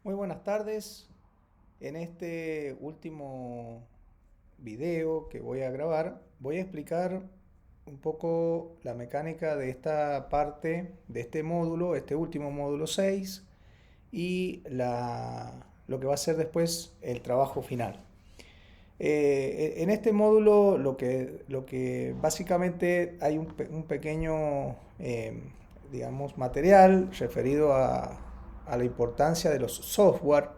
Muy buenas tardes. En este último video que voy a grabar, voy a explicar un poco la mecánica de esta parte, de este módulo, este último módulo 6 y lo que va a ser después el trabajo final. En este módulo lo que básicamente hay un pequeño, digamos, material referido a la importancia de los software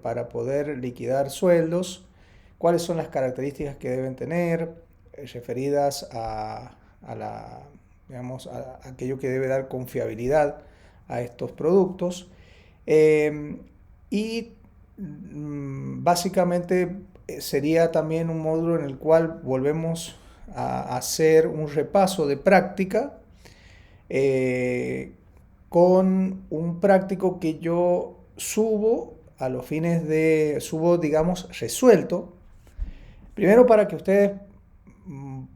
para poder liquidar sueldos, cuáles son las características que deben tener referidas digamos, a aquello que debe dar confiabilidad a estos productos. Eh, y Básicamente sería también un módulo en el cual volvemos a hacer un repaso de práctica eh, con un práctico que yo subo a los fines subo, digamos, resuelto. Primero para que ustedes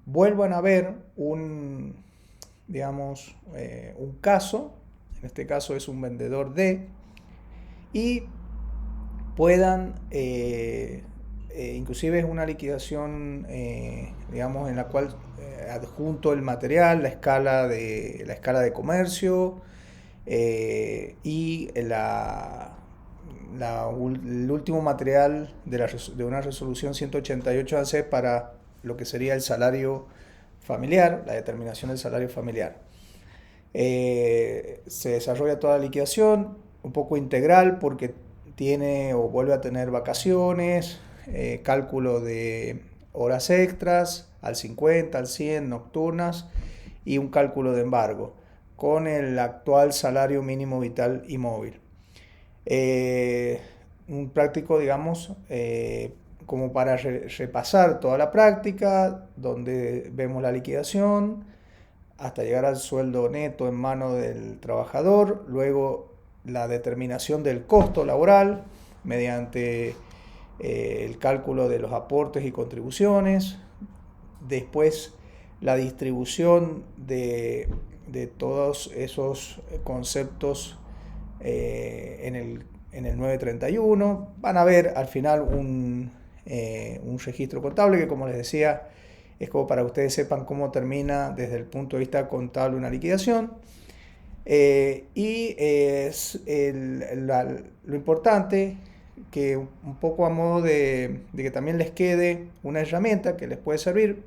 vuelvan a ver digamos, un caso, en este caso es un vendedor de, y puedan, inclusive es una liquidación, digamos, en la cual adjunto el material, la escala de comercio y el último material de una resolución 188 AC para lo que sería el salario familiar, la determinación del salario familiar. Se desarrolla toda la liquidación, un poco integral porque tiene o vuelve a tener vacaciones, cálculo de horas extras al 50, al 100, nocturnas y un cálculo de embargo con el actual salario mínimo vital y móvil. Un práctico, digamos, como para repasar toda la práctica, donde vemos la liquidación, hasta llegar al sueldo neto en mano del trabajador, luego la determinación del costo laboral mediante el cálculo de los aportes y contribuciones, después la distribución de todos esos conceptos en el 931. Van a ver al final un registro contable que, como les decía, es como para que ustedes sepan cómo termina desde el punto de vista contable una liquidación. Lo importante, que un poco a modo de que también les quede una herramienta que les puede servir,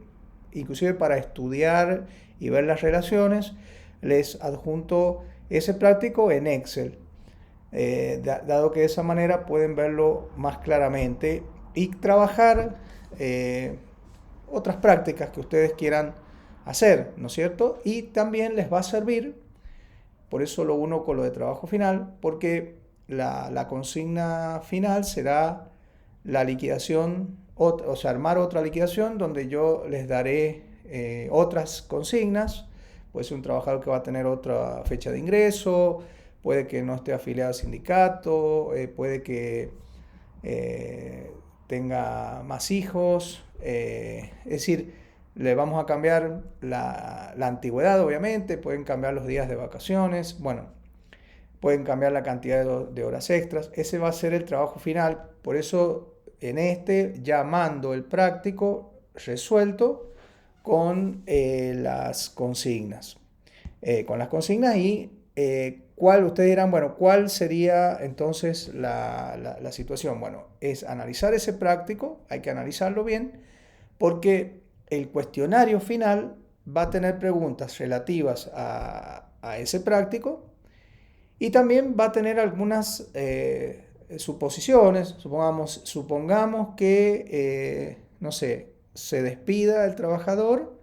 inclusive para estudiar y ver las relaciones, les adjunto ese práctico en Excel, dado que de esa manera pueden verlo más claramente y trabajar otras prácticas que ustedes quieran hacer, ¿no es cierto? Y también les va a servir, por eso lo uno con lo de trabajo final, porque la consigna final será la liquidación, o sea, armar otra liquidación donde yo les daré otras consignas. Puede ser un trabajador que va a tener otra fecha de ingreso, puede que no esté afiliado al sindicato, puede que tenga más hijos, es decir, le vamos a cambiar la antigüedad, obviamente, pueden cambiar los días de vacaciones, bueno, pueden cambiar la cantidad de horas extras, ese va a ser el trabajo final, por eso en este ya mando el práctico resuelto con las consignas. Con las consignas y ustedes dirán, bueno, ¿cuál sería entonces la situación? Bueno, es analizar ese práctico, hay que analizarlo bien, porque el cuestionario final va a tener preguntas relativas a ese práctico y también va a tener algunas suposiciones. Supongamos que, no sé, se despida el trabajador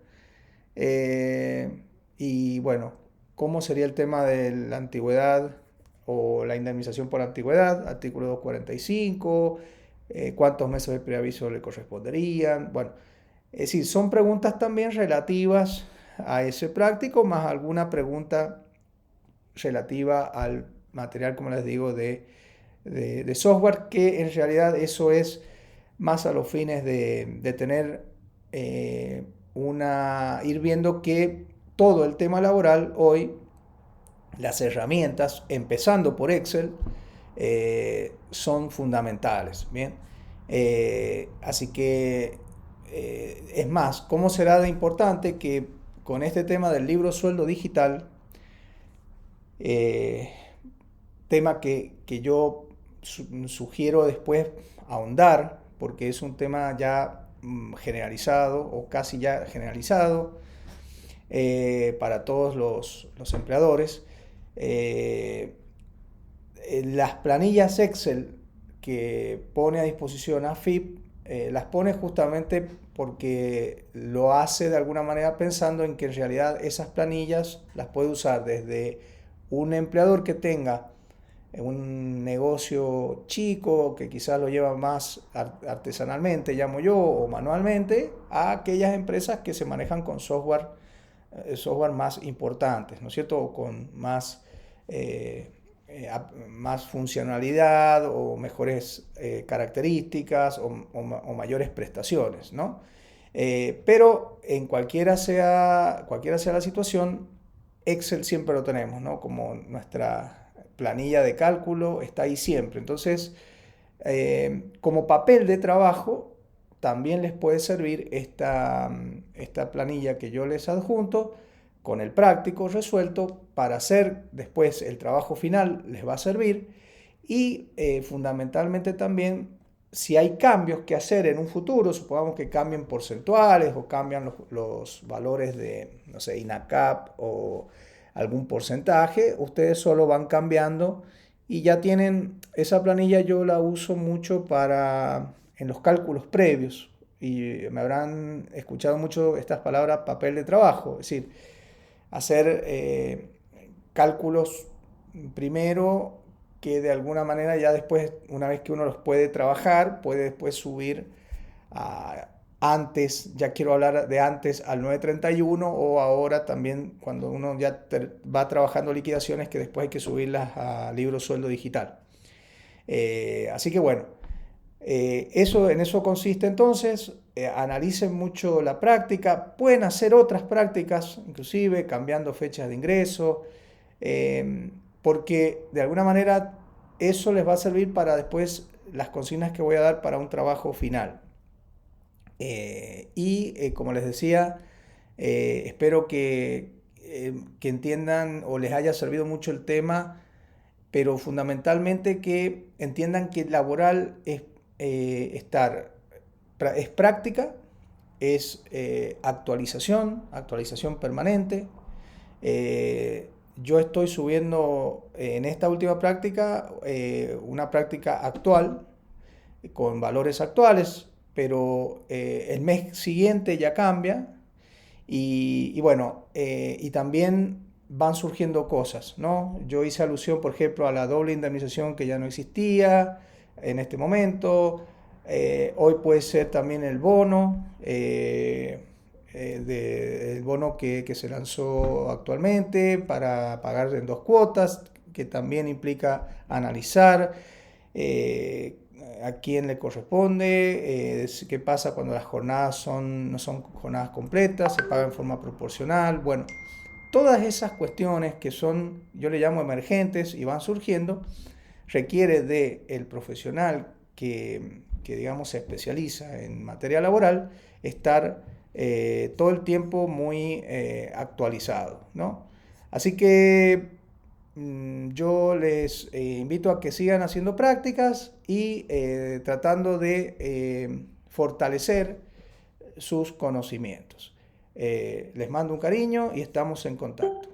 y bueno, ¿cómo sería el tema de la antigüedad o la indemnización por antigüedad? Artículo 245, ¿cuántos meses de preaviso le corresponderían? Bueno, es decir, son preguntas también relativas a ese práctico, más alguna pregunta relativa al material, como les digo, de software, que en realidad eso es más a los fines de tener ir viendo que todo el tema laboral hoy, las herramientas, empezando por Excel, son fundamentales. Bien, así que es más, ¿cómo será de importante que con este tema del libro sueldo digital, eh, tema que yo sugiero después ahondar, porque es un tema ya generalizado o casi ya generalizado para todos los empleadores. Eh, las planillas Excel que pone a disposición AFIP las pone justamente porque lo hace de alguna manera pensando en que en realidad esas planillas las puede usar desde un empleador que tenga un negocio chico que quizás lo lleva más artesanalmente, llamo yo, o manualmente, a aquellas empresas que se manejan con software más importantes, ¿no es cierto? O con más funcionalidad o mejores características o mayores prestaciones, ¿no? Pero en cualquiera sea la situación, Excel siempre lo tenemos, ¿no? Como nuestra planilla de cálculo está ahí siempre. Entonces, como papel de trabajo, también les puede servir esta planilla que yo les adjunto con el práctico resuelto para hacer después el trabajo final, les va a servir. Y fundamentalmente también, si hay cambios que hacer en un futuro, supongamos que cambien porcentuales o cambian los valores de, no sé, INACAP o algún porcentaje, ustedes solo van cambiando y ya tienen, esa planilla yo la uso mucho para en los cálculos previos y me habrán escuchado mucho estas palabras papel de trabajo, es decir, hacer cálculos primero que de alguna manera ya después, una vez que uno los puede trabajar, puede después subir a antes, ya quiero hablar de antes al 931 o ahora también cuando uno ya va trabajando liquidaciones que después hay que subirlas a libro sueldo digital. Así que bueno, en eso consiste entonces, analicen mucho la práctica, pueden hacer otras prácticas, inclusive cambiando fechas de ingreso, porque de alguna manera eso les va a servir para después las consignas que voy a dar para un trabajo final. Como les decía, espero que entiendan o les haya servido mucho el tema, pero fundamentalmente que entiendan que laboral es práctica, es actualización permanente. Yo estoy subiendo en esta última práctica una práctica actual con valores actuales, pero el mes siguiente ya cambia y bueno, y también van surgiendo cosas, ¿no? Yo hice alusión, por ejemplo, a la doble indemnización que ya no existía en este momento. Hoy puede ser también el bono, el bono que se lanzó actualmente para pagar en 2 cuotas, que también implica analizar a quién le corresponde, qué pasa cuando las jornadas no son jornadas completas, se paga en forma proporcional. Bueno, todas esas cuestiones que son, yo le llamo emergentes y van surgiendo, requiere de el profesional que digamos se especializa en materia laboral, estar todo el tiempo muy actualizado, ¿no? Así que yo les invito a que sigan haciendo prácticas y tratando de fortalecer sus conocimientos. Les mando un cariño y estamos en contacto.